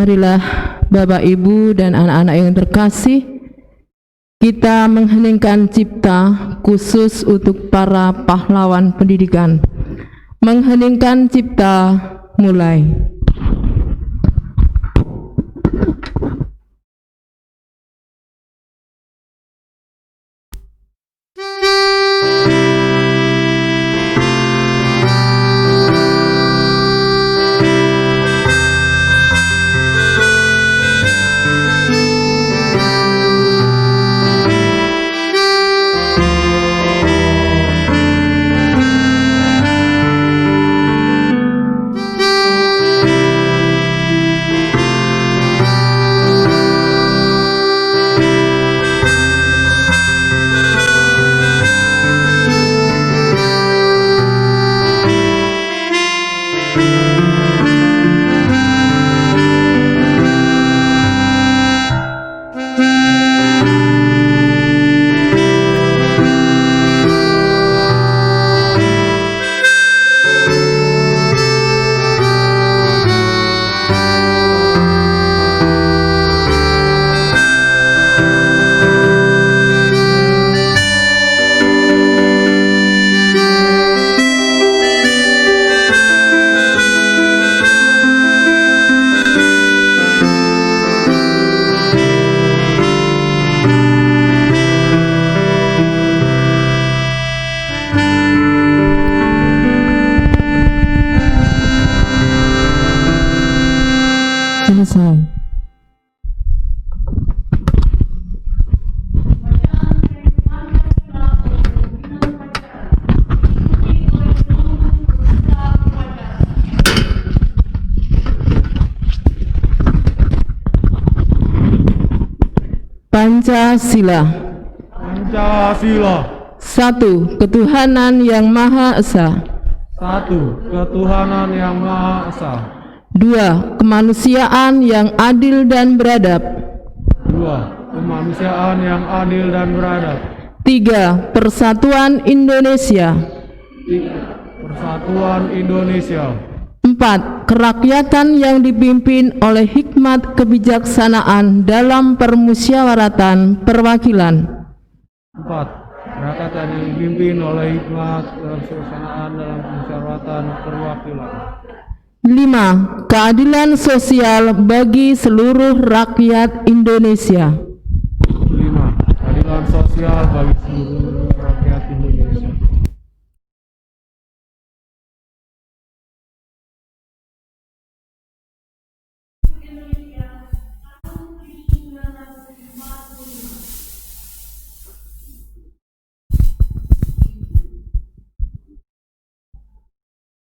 Marilah Bapak, Ibu, dan anak-anak yang terkasih, kita mengheningkan cipta khusus untuk para pahlawan pendidikan. Mengheningkan cipta, mulai. Selesai. Pancasila. Pancasila. 1. Ketuhanan yang Maha Esa. 1. Ketuhanan yang Maha Esa. 2. Kemanusiaan yang adil dan beradab. 2. Kemanusiaan yang adil dan beradab. 3. Persatuan Indonesia. 3. Persatuan Indonesia. 4. Kerakyatan yang dipimpin oleh hikmat kebijaksanaan dalam permusyawaratan perwakilan. 4. Kerakyatan yang dipimpin oleh hikmat kebijaksanaan dalam permusyawaratan perwakilan. 5. Keadilan sosial bagi seluruh rakyat Indonesia. 5. Keadilan sosial bagi seluruh rakyat Indonesia.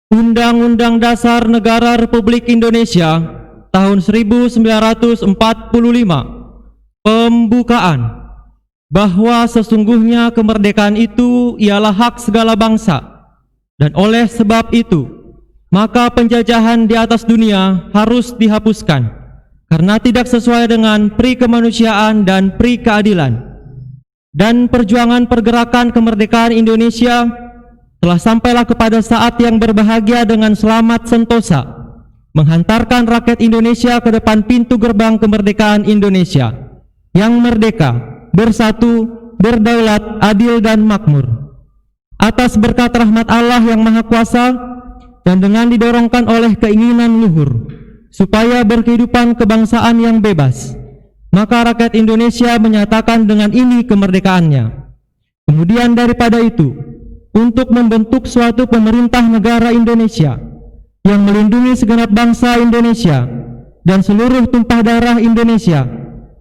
Undang-Undang Dasar Negara Republik Indonesia tahun 1945. Pembukaan. Bahwa sesungguhnya kemerdekaan itu ialah hak segala bangsa, dan oleh sebab itu maka penjajahan di atas dunia harus dihapuskan karena tidak sesuai dengan pri kemanusiaan dan pri keadilan. Dan perjuangan pergerakan kemerdekaan Indonesia telah sampailah kepada saat yang berbahagia dengan selamat sentosa, menghantarkan rakyat Indonesia ke depan pintu gerbang kemerdekaan Indonesia yang merdeka, bersatu, berdaulat, adil dan makmur. Atas berkat rahmat Allah yang Maha Kuasa dan dengan didorongkan oleh keinginan luhur supaya berkehidupan kebangsaan yang bebas, maka rakyat Indonesia menyatakan dengan ini kemerdekaannya. Kemudian daripada itu, untuk membentuk suatu pemerintah negara Indonesia yang melindungi segenap bangsa Indonesia dan seluruh tumpah darah Indonesia,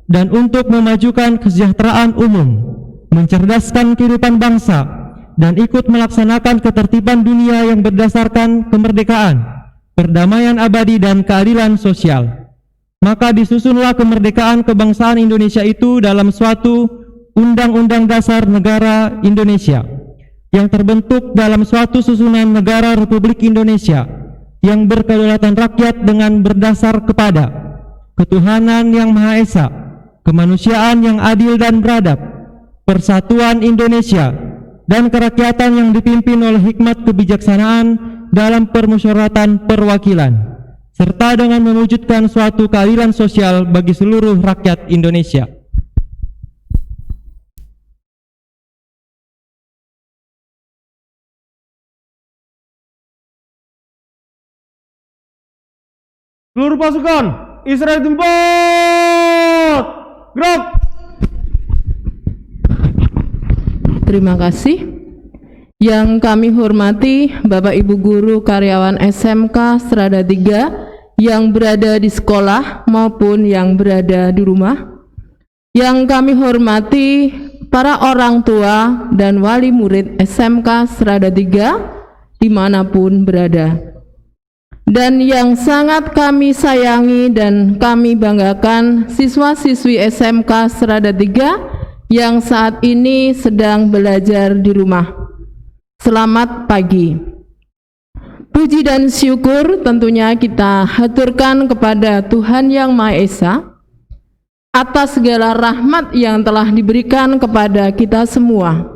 dan untuk memajukan kesejahteraan umum, mencerdaskan kehidupan bangsa, dan ikut melaksanakan ketertiban dunia yang berdasarkan kemerdekaan, perdamaian abadi dan keadilan sosial. Maka disusunlah kemerdekaan kebangsaan Indonesia itu dalam suatu Undang-Undang Dasar Negara Indonesia yang terbentuk dalam suatu susunan negara Republik Indonesia yang berkedaulatan rakyat dengan berdasar kepada ketuhanan yang Maha Esa, kemanusiaan yang adil dan beradab, persatuan Indonesia, dan kerakyatan yang dipimpin oleh hikmat kebijaksanaan dalam permusyawaratan perwakilan. serta dengan mewujudkan suatu keadilan sosial bagi seluruh rakyat Indonesia. Seluruh pasukan Israel tempat. Gerak. Terima kasih. Yang kami hormati Bapak Ibu Guru karyawan SMK Strada 3 yang berada di sekolah maupun yang berada di rumah. Yang kami hormati para orang tua dan wali murid SMK Strada 3 dimanapun berada. Dan yang sangat kami sayangi dan kami banggakan siswa-siswi SMK Strada 3 yang saat ini sedang belajar di rumah. Selamat pagi. Puji dan syukur tentunya kita haturkan kepada Tuhan Yang Maha Esa atas segala rahmat yang telah diberikan kepada kita semua,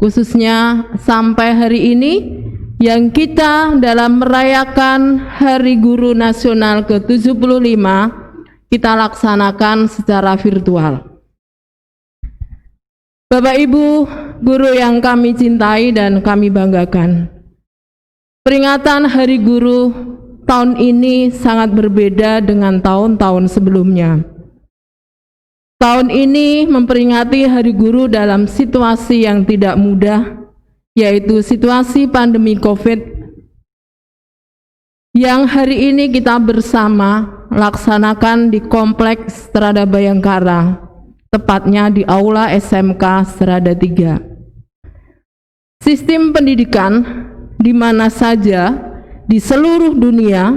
khususnya sampai hari ini yang kita dalam merayakan Hari Guru Nasional ke-75 kita laksanakan secara virtual. Bapak Ibu Guru yang kami cintai dan kami banggakan, peringatan Hari Guru tahun ini sangat berbeda dengan tahun-tahun sebelumnya. Tahun ini memperingati Hari Guru dalam situasi yang tidak mudah, yaitu situasi pandemi COVID yang hari ini kita bersama laksanakan di Kompleks Strada Bayangkara, tepatnya di Aula SMK Strada 3. Sistem pendidikan di mana saja di seluruh dunia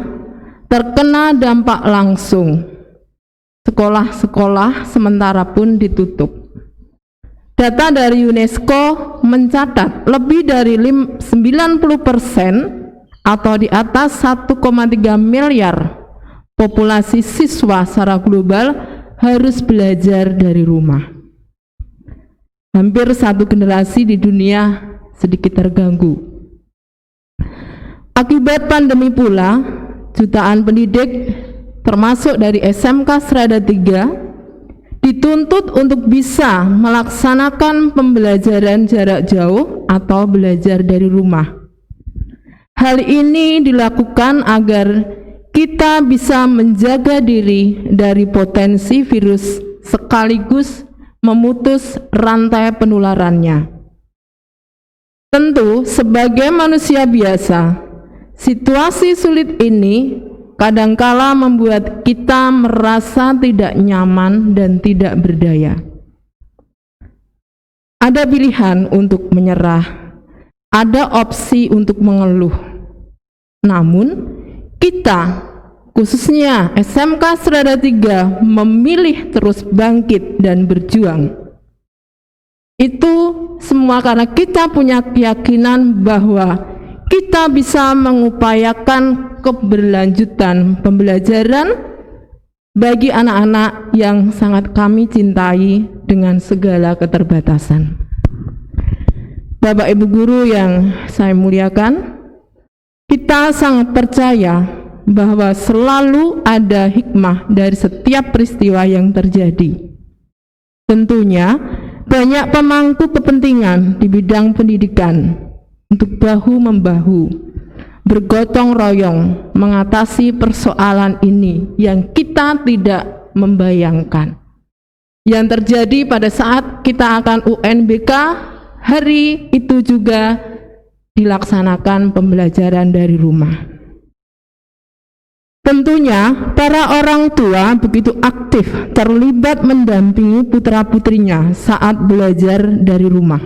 terkena dampak langsung. Sekolah-sekolah sementara pun ditutup. Data dari UNESCO mencatat lebih dari 90% atau di atas 1,3 miliar populasi siswa secara global harus belajar dari rumah. Hampir satu generasi di dunia sedikit terganggu. Akibat pandemi pula, jutaan pendidik termasuk dari SMK Strada 3 dituntut untuk bisa melaksanakan pembelajaran jarak jauh atau belajar dari rumah. Hal ini dilakukan agar kita bisa menjaga diri dari potensi virus sekaligus memutus rantai penularannya. Tentu sebagai manusia biasa, situasi sulit ini kadangkala membuat kita merasa tidak nyaman dan tidak berdaya. Ada pilihan untuk menyerah, ada opsi untuk mengeluh. Namun, kita, khususnya SMK Strada 3, memilih terus bangkit dan berjuang. Itu semua karena kita punya keyakinan bahwa kita bisa mengupayakan keberlanjutan pembelajaran bagi anak-anak yang sangat kami cintai dengan segala keterbatasan. Bapak Ibu Guru yang saya muliakan, kita sangat percaya bahwa selalu ada hikmah dari setiap peristiwa yang terjadi. Tentunya banyak pemangku kepentingan di bidang pendidikan untuk bahu-membahu, bergotong royong mengatasi persoalan ini yang kita tidak membayangkan. Yang terjadi pada saat kita akan UNBK, hari itu juga dilaksanakan pembelajaran dari rumah. Tentunya para orang tua begitu aktif terlibat mendampingi putra-putrinya saat belajar dari rumah.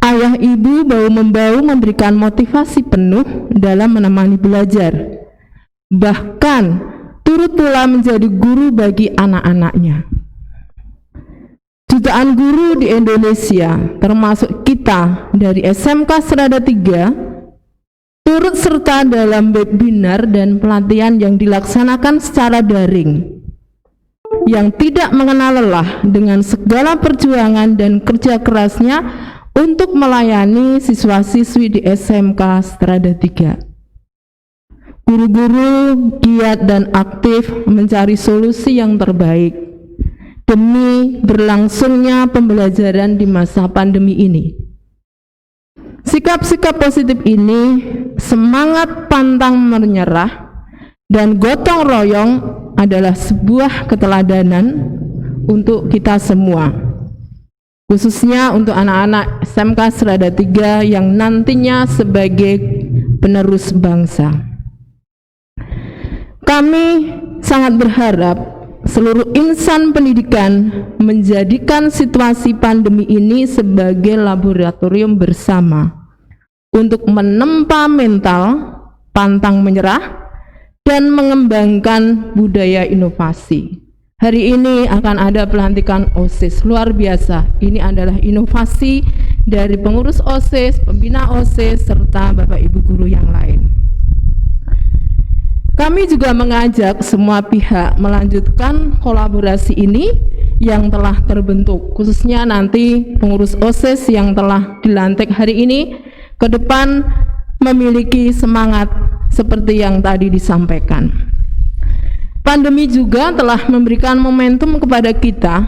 Ayah ibu bahu-membahu memberikan motivasi penuh dalam menemani belajar, bahkan turut pula menjadi guru bagi anak-anaknya. Jutaan guru di Indonesia, termasuk kita dari SMK Strada 3, turut serta dalam webinar dan pelatihan yang dilaksanakan secara daring, yang tidak mengenal lelah dengan segala perjuangan dan kerja kerasnya untuk melayani siswa-siswi di SMK Strada 3. Guru-guru giat dan aktif mencari solusi yang terbaik demi berlangsungnya pembelajaran di masa pandemi ini. Sikap-sikap positif ini, semangat pantang menyerah, dan gotong royong adalah sebuah keteladanan untuk kita semua, khususnya untuk anak-anak SMK Serada 3 yang nantinya sebagai penerus bangsa. Kami sangat berharap seluruh insan pendidikan menjadikan situasi pandemi ini sebagai laboratorium bersama untuk menempa mental pantang menyerah dan mengembangkan budaya inovasi. Hari ini akan ada pelantikan OSIS luar biasa. Ini adalah inovasi dari pengurus OSIS, pembina OSIS, serta Bapak Ibu guru yang lain. Kami juga mengajak semua pihak melanjutkan kolaborasi ini yang telah terbentuk, khususnya nanti pengurus OSIS yang telah dilantik hari ini ke depan memiliki semangat seperti yang tadi disampaikan. Pandemi juga telah memberikan momentum kepada kita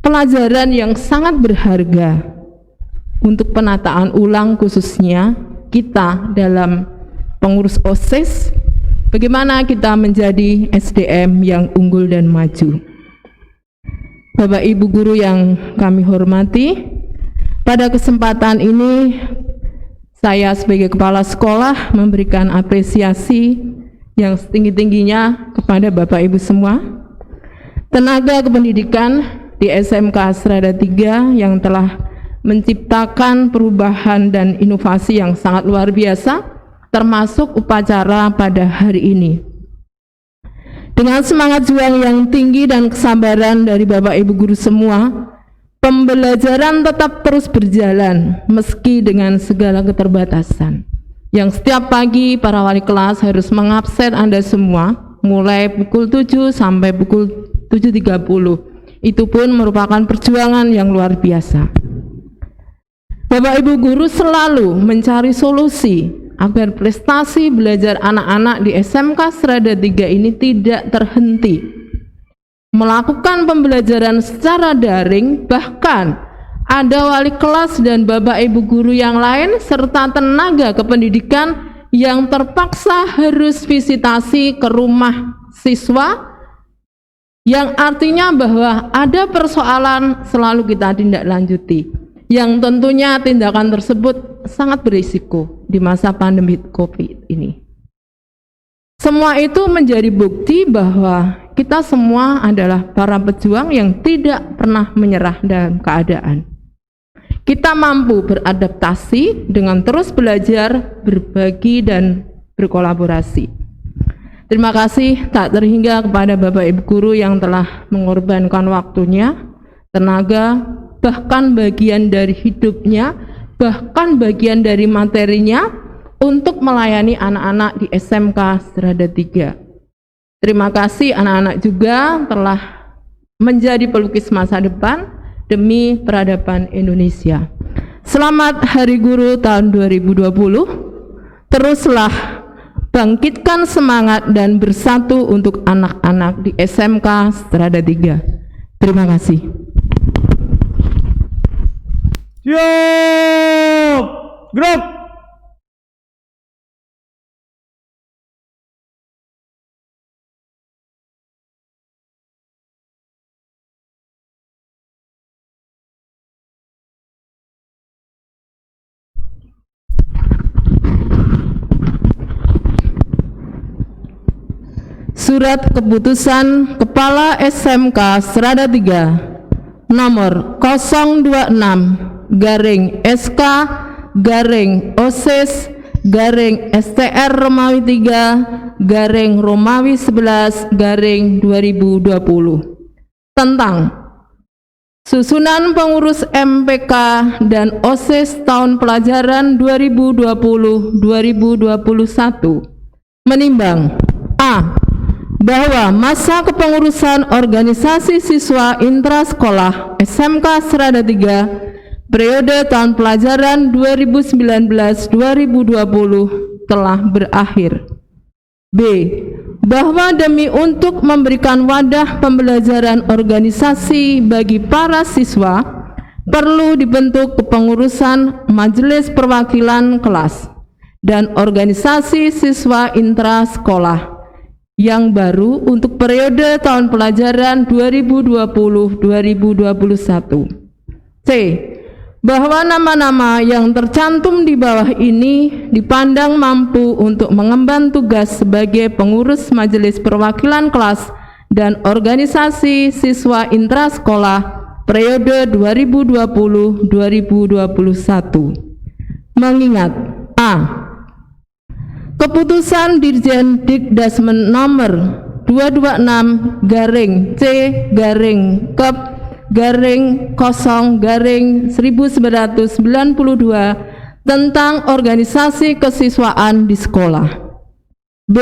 pelajaran yang sangat berharga untuk penataan ulang, khususnya kita dalam pengurus OSIS, bagaimana kita menjadi SDM yang unggul dan maju. Bapak Ibu guru yang kami hormati, pada kesempatan ini saya sebagai kepala sekolah memberikan apresiasi yang setinggi-tingginya kepada Bapak Ibu semua, tenaga kependidikan di SMK Serada 3 yang telah menciptakan perubahan dan inovasi yang sangat luar biasa, termasuk upacara pada hari ini. Dengan semangat juang yang tinggi dan kesabaran dari Bapak Ibu guru semua, pembelajaran tetap terus berjalan meski dengan segala keterbatasan. Yang setiap pagi para wali kelas harus mengabsen Anda semua mulai pukul 7 sampai pukul 7.30. Itu pun merupakan perjuangan yang luar biasa. Bapak Ibu guru selalu mencari solusi agar prestasi belajar anak-anak di SMK Serada 3 ini tidak terhenti. Melakukan pembelajaran secara daring, bahkan ada wali kelas dan Bapak Ibu guru yang lain serta tenaga kependidikan yang terpaksa harus visitasi ke rumah siswa, yang artinya bahwa ada persoalan selalu kita tindak lanjuti, yang tentunya tindakan tersebut sangat berisiko di masa pandemi COVID ini. Semua itu menjadi bukti bahwa kita semua adalah para pejuang yang tidak pernah menyerah dalam keadaan. Kita mampu beradaptasi dengan terus belajar, berbagi, dan berkolaborasi. Terima kasih tak terhingga kepada Bapak Ibu guru yang telah mengorbankan waktunya, tenaga, bahkan bagian dari hidupnya, bahkan bagian dari materinya untuk melayani anak-anak di SMK Serada 3. Terima kasih anak-anak juga telah menjadi pelukis masa depan demi peradaban Indonesia. Selamat Hari Guru tahun 2020. Teruslah bangkitkan semangat dan bersatu untuk anak-anak di SMK Serada 3. Terima kasih. Siap! Gerak! Surat Keputusan Kepala SMK Serada 3 nomor 026/SK/OSIS/STR Romawi 3 Romawi 11 tentang susunan pengurus MPK dan OSIS tahun pelajaran 2020-2021 menimbang: A. Bahwa masa kepengurusan organisasi siswa intrasekolah SMK Serada 3 periode tahun pelajaran 2019-2020 telah berakhir. B. Bahwa demi untuk memberikan wadah pembelajaran organisasi bagi para siswa, perlu dibentuk kepengurusan Majelis Perwakilan Kelas dan organisasi siswa intrasekolah yang baru untuk periode tahun pelajaran 2020-2021. C. Bahwa nama-nama yang tercantum di bawah ini dipandang mampu untuk mengemban tugas sebagai pengurus Majelis Perwakilan Kelas dan organisasi siswa intrasekolah periode 2020-2021. Mengingat A. Keputusan Dirjen Dikdasmen nomor 226-C-0-1992 tentang organisasi kesiswaan di sekolah. B.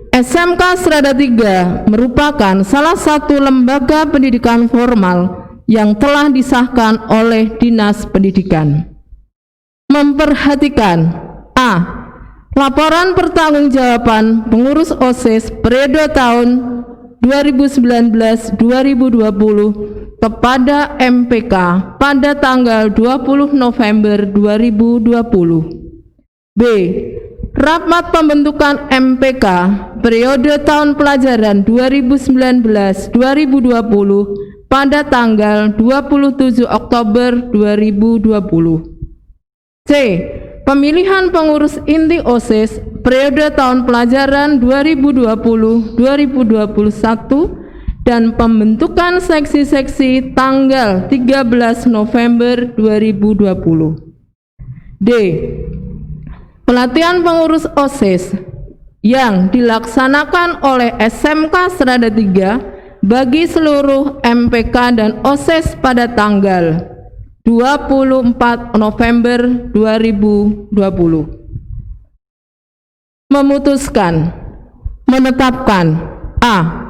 SMK Serada 3 merupakan salah satu lembaga pendidikan formal yang telah disahkan oleh Dinas Pendidikan. Memperhatikan A. Laporan pertanggungjawaban pengurus OSIS periode tahun 2019-2020 kepada MPK pada tanggal 20 November 2020. B. Rapat pembentukan MPK periode tahun pelajaran 2019-2020 pada tanggal 27 Oktober 2020. C. Pemilihan pengurus inti OSIS periode tahun pelajaran 2020-2021 dan pembentukan seksi-seksi tanggal 13 November 2020. D. Pelatihan pengurus OSIS yang dilaksanakan oleh SMK Serada 3 bagi seluruh MPK dan OSIS pada tanggal 24 November 2020. Memutuskan, menetapkan A.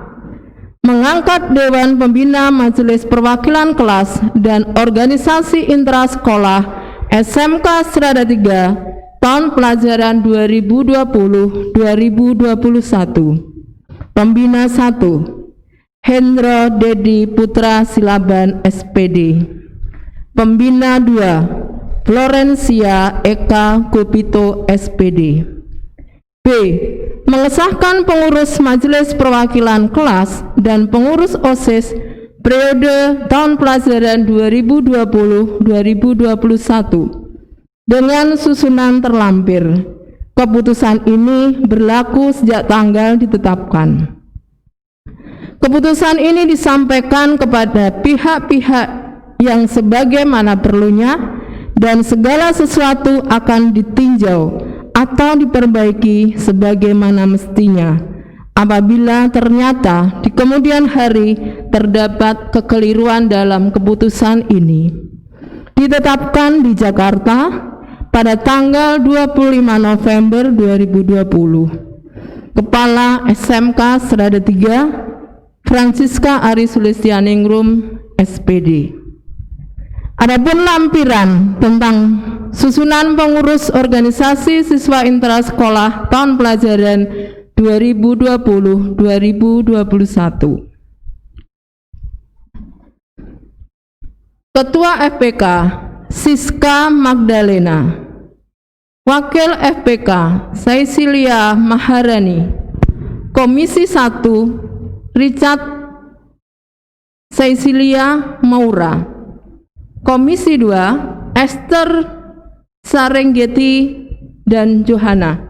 Mengangkat Dewan Pembina Majelis Perwakilan Kelas dan Organisasi Intrasekolah SMK Serada 3 tahun pelajaran 2020-2021. Pembina 1. Hendro Dedi Putra Silaban SPD. Pembina 2. Florencia Eka Gopito SPD. B. Mengesahkan pengurus Majelis Perwakilan Kelas dan pengurus OSIS periode tahun pelajaran 2020-2021 dengan susunan terlampir. Keputusan ini berlaku sejak tanggal ditetapkan. Keputusan ini disampaikan kepada pihak-pihak yang sebagaimana perlunya dan segala sesuatu akan ditinjau atau diperbaiki sebagaimana mestinya apabila ternyata di kemudian hari terdapat kekeliruan dalam keputusan ini. Ditetapkan di Jakarta pada tanggal 25 November 2020. Kepala SMK Serada 3 Francisca Ari Sulistianingrum SPD. Adapun lampiran tentang susunan pengurus organisasi siswa intrasekolah tahun pelajaran 2020-2021. Ketua FPK Siska Magdalena. Wakil FPK Cecilia Maharani. Komisi 1 Richard Cecilia Maura. Komisi 2 Esther Sarenggeti dan Johana.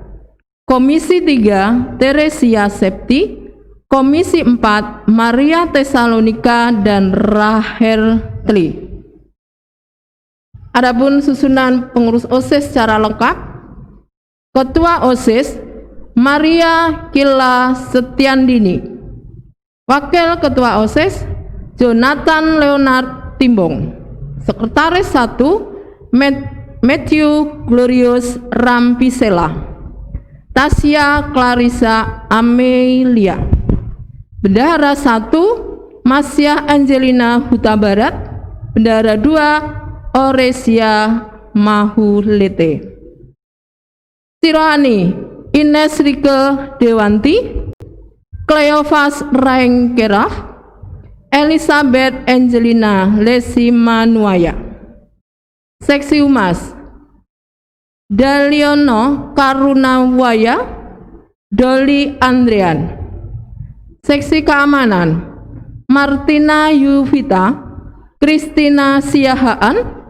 Komisi 3 Teresia Septi. Komisi 4 Maria Tesalonika dan Rahel Tli. Adapun susunan pengurus OSIS secara lengkap: Ketua OSIS Maria Kila Setiandini. Wakil Ketua OSIS Jonathan Leonard Timbong. Sekretaris 1 Matthew Glorious Rampisela. Tasya Clarissa Amelia. Bendahara 1 Masya Angelina Huta Barat. Bendahara 2 Oresia Mahulete. Sirohani Ines Rike Dewanti, Cleophas Raengkeraf, Elizabeth Angelina Lesimanuaya. Seksi Humas, Daliono Karunawaya, Doli Andrian. Seksi Keamanan, Martina Yuvita, Kristina Siahaan,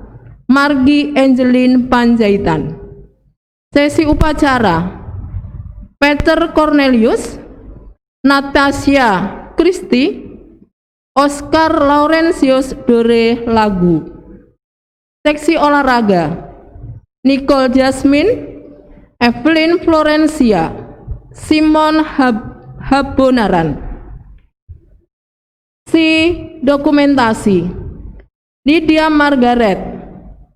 Margi Angelin Panjaitan. Sesi upacara, Peter Cornelius, Natasha Kristi, Oscar Laurentius Dore Lagu. Seksi olahraga, Nicole Jasmine, Evelyn Florencia, Simon Habonaran. Si dokumentasi, Lydia Margaret,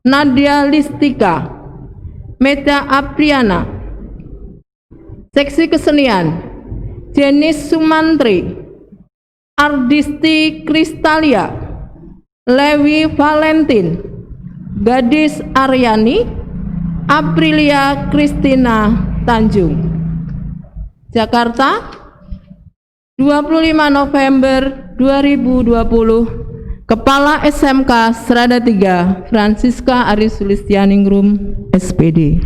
Nadia Listika, Meta Apriana. Seksi kesenian, Jenis Sumantri, Ardisti Kristalia, Lewi Valentin, Gadis Aryani, Aprilia Kristina Tanjung. Jakarta, 25 November 2020. Kepala SMK Serada 3, Francisca Aris Sulistianingrum, SPD.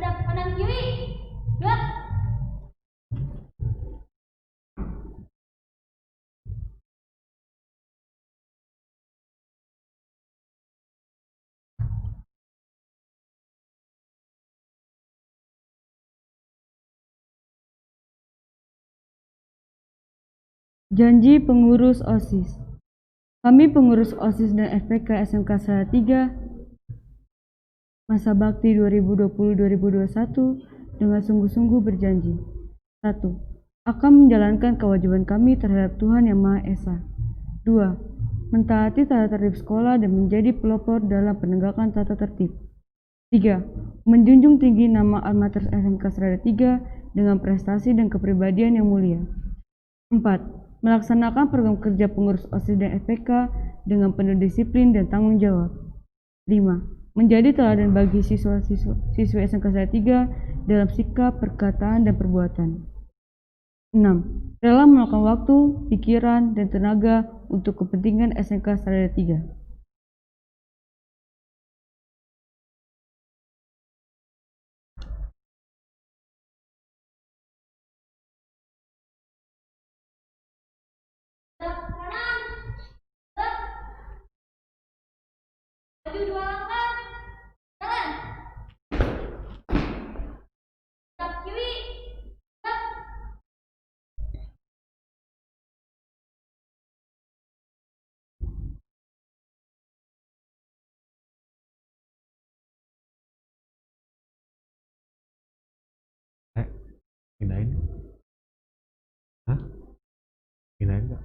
Kanan kiri, gerak. Janji pengurus OSIS. Kami pengurus OSIS dan FPK SMK Serada 3 masa bakti 2020-2021 dengan sungguh-sungguh berjanji. 1. Akan menjalankan kewajiban kami terhadap Tuhan Yang Maha Esa. 2. Mentaati tata tertib sekolah dan menjadi pelopor dalam penegakan tata tertib. 3. Menjunjung tinggi nama almater SMK Serada 3 dengan prestasi dan kepribadian yang mulia. 4. Melaksanakan program kerja pengurus OSIS dan FPK dengan penuh disiplin dan tanggung jawab. 5. Menjadi teladan bagi siswa-siswi SMK Serada 3 dalam sikap, perkataan, dan perbuatan. 6. Rela meluangkan waktu, pikiran, dan tenaga untuk kepentingan SMK Serada 3. Kanan, gerak. Maju 2 langkah, jalan. Gerak kiri, gerak. Pindahin. Hah? Pindahin nggak?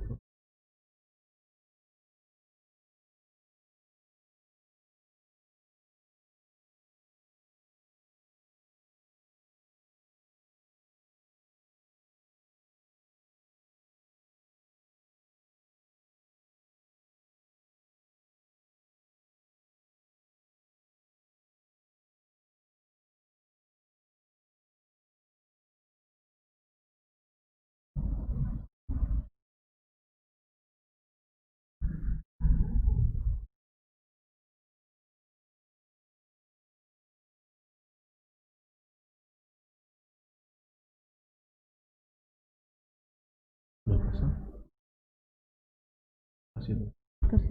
situ. Terus